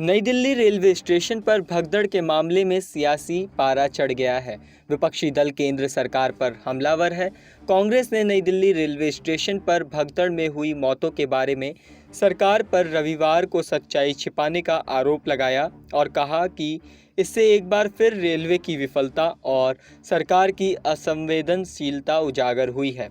नई Delhi railway station पर भगदड़ के मामले में सियासी पारा चढ़ गया है। विपक्षी दल केंद्र सरकार पर हमलावर है। कांग्रेस ने नई दिल्ली रेलवे स्टेशन पर भगदड़ में हुई मौतों के बारे में सरकार पर रविवार को सच्चाई छिपाने का आरोप लगाया और कहा कि इससे एक बार फिर रेलवे की विफलता और सरकार की असंवेदनशीलता उजागर हुई है।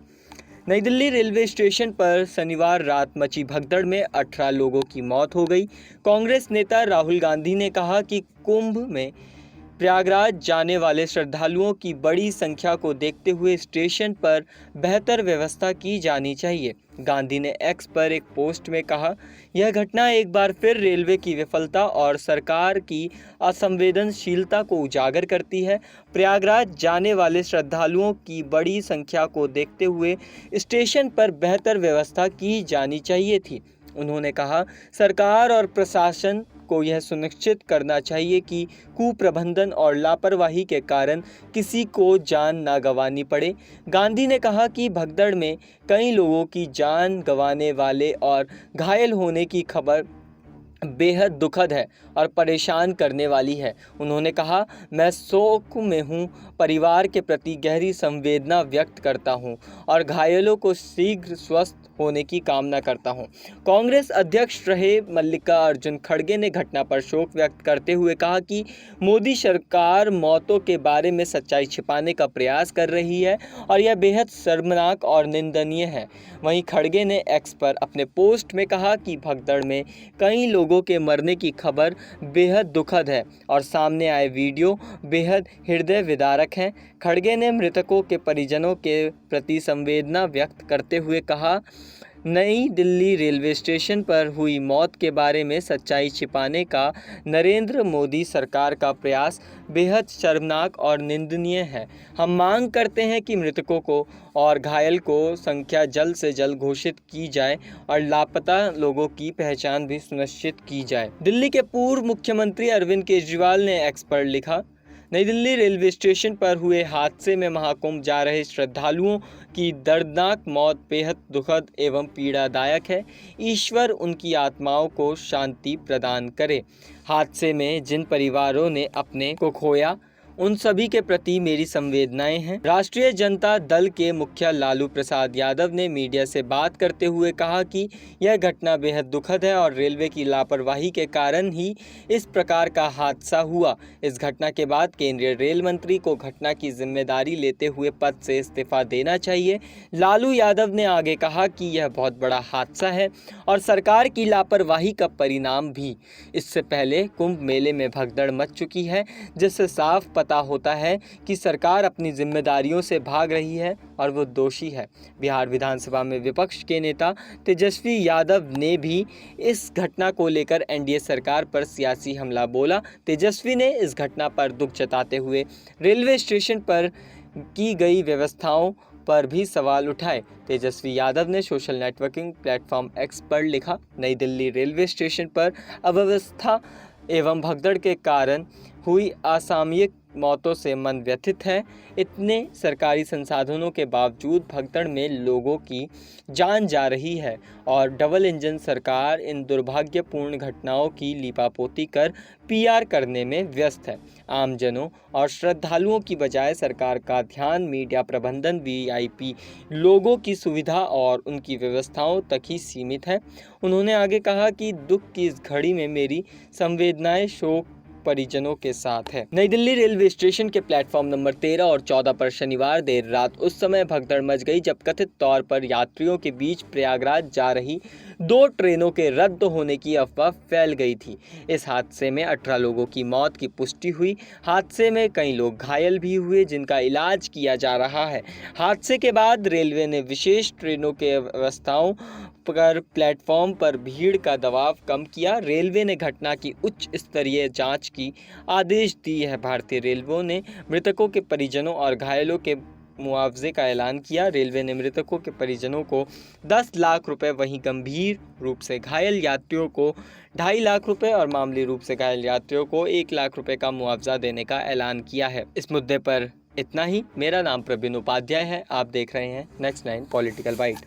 नई दिल्ली रेलवे स्टेशन पर शनिवार रात मची भगदड़ में 18 लोगों की मौत हो गई। कांग्रेस नेता राहुल गांधी ने कहा कि कुंभ में प्रयागराज जाने वाले श्रद्धालुओं की बड़ी संख्या को देखते हुए स्टेशन पर बेहतर व्यवस्था की जानी चाहिए। गांधी ने एक्स पर एक पोस्ट में कहा, यह घटना एक बार फिर रेलवे की विफलता और सरकार की असंवेदनशीलता को उजागर करती है। प्रयागराज जाने वाले श्रद्धालुओं की बड़ी संख्या को देखते हुए स्टेशन पर बेहतर व्यवस्था की जानी चाहिए थी। उन्होंने कहा, सरकार और प्रशासन को यह सुनिश्चित करना चाहिए कि कुप्रबंधन और लापरवाही के कारण किसी को जान न गंवानी पड़े। गांधी ने कहा कि भगदड़ में कई लोगों की जान गंवाने वाले और घायल होने की खबर बेहद दुखद है और परेशान करने वाली है। उन्होंने कहा, मैं शोक में हूँ, परिवार के प्रति गहरी संवेदना व्यक्त करता हूँ और घायलों को शीघ्र स्वस्थ होने की कामना करता हूँ। कांग्रेस अध्यक्ष रहे मल्लिकार्जुन खड़गे ने घटना पर शोक व्यक्त करते हुए कहा कि मोदी सरकार मौतों के बारे में सच्चाई छिपाने का प्रयास कर रही है और यह बेहद शर्मनाक और निंदनीय है। वहीं खड़गे ने एक्स पर अपने पोस्ट में कहा कि भगदड़ में कई लोगों के मरने की खबर बेहद दुखद है और सामने आए वीडियो बेहद हृदय विदारक हैं। खड़गे ने मृतकों के परिजनों के प्रति संवेदना व्यक्त करते हुए कहा, नई दिल्ली रेलवे स्टेशन पर हुई मौत के बारे में सच्चाई छिपाने का नरेंद्र मोदी सरकार का प्रयास बेहद शर्मनाक और निंदनीय है। हम मांग करते हैं कि मृतकों को और घायल को संख्या जल्द से जल्द घोषित की जाए और लापता लोगों की पहचान भी सुनिश्चित की जाए। दिल्ली के पूर्व मुख्यमंत्री अरविंद केजरीवाल ने एक्स पर लिखा, नई दिल्ली रेलवे स्टेशन पर हुए हादसे में महाकुंभ जा रहे श्रद्धालुओं की दर्दनाक मौत बेहद दुखद एवं पीड़ादायक है। ईश्वर उनकी आत्माओं को शांति प्रदान करे। हादसे में जिन परिवारों ने अपने को खोया उन सभी के प्रति मेरी संवेदनाएं हैं। राष्ट्रीय जनता दल के मुखिया लालू प्रसाद यादव ने मीडिया से बात करते हुए कहा कि यह घटना बेहद दुखद है और रेलवे की लापरवाही के कारण ही इस प्रकार का हादसा हुआ। इस घटना के बाद केंद्रीय रेल मंत्री को घटना की जिम्मेदारी लेते हुए पद से इस्तीफा देना चाहिए। लालू यादव ने आगे कहा कि यह बहुत बड़ा हादसा है और सरकार की लापरवाही का परिणाम भी। इससे पहले कुंभ मेले में भगदड़ मच चुकी है, जिससे साफ पता होता है कि सरकार अपनी जिम्मेदारियों से भाग रही है और वो दोषी है। बिहार विधानसभा में विपक्ष के नेता तेजस्वी यादव ने भी इस घटना को लेकर एनडीए सरकार पर सियासी हमला बोला। तेजस्वी ने इस घटना पर दुख जताते हुए रेलवे स्टेशन पर की गई व्यवस्थाओं पर भी सवाल उठाए। तेजस्वी यादव ने सोशल नेटवर्किंग प्लेटफॉर्म एक्स पर लिखा, नई दिल्ली रेलवे स्टेशन पर अव्यवस्था एवं भगदड़ के कारण हुई असामयिक मौतों से मन व्यथित है। इतने सरकारी संसाधनों के बावजूद भगदड़ में लोगों की जान जा रही है और डबल इंजन सरकार इन दुर्भाग्यपूर्ण घटनाओं की लीपापोती कर पीआर करने में व्यस्त है। आमजनों और श्रद्धालुओं की बजाय सरकार का ध्यान मीडिया प्रबंधन, वीआईपी लोगों की सुविधा और उनकी व्यवस्थाओं तक ही सीमित है। उन्होंने आगे कहा कि दुख की इस घड़ी में मेरी संवेदनाएं शोक परिजनों के साथ है। नई दिल्ली रेलवे स्टेशन के प्लेटफॉर्म नंबर 13 और 14 पर शनिवार देर रात उस समय भगदड़ मच गई जब कथित तौर पर यात्रियों के बीच प्रयागराज जा रही 2 ट्रेनों के रद्द होने की अफवाह फैल गई थी। इस हादसे में 18 लोगों की मौत की पुष्टि हुई। हादसे में कई लोग घायल भी हुए जिनका इलाज किया जा रहा है। हादसे के बाद रेलवे ने विशेष ट्रेनों के व्यवस्थाओं पर प्लेटफॉर्म पर भीड़ का दबाव कम किया। रेलवे ने घटना की उच्च स्तरीय जांच की आदेश दिए हैं। भारतीय रेलवे ने मृतकों के परिजनों और घायलों के मुआवजे का ऐलान किया। रेलवे ने मृतकों के परिजनों को 10 लाख रुपए, वहीं गंभीर रूप से घायल यात्रियों को 2.5 लाख रुपए और मामूली रूप से घायल यात्रियों को 1 लाख रुपए का मुआवजा देने का ऐलान किया है। इस मुद्दे पर इतना ही। मेरा नाम प्रवीण उपाध्याय है। आप देख रहे हैं नेक्स्ट 9 पॉलिटिकल बाइट।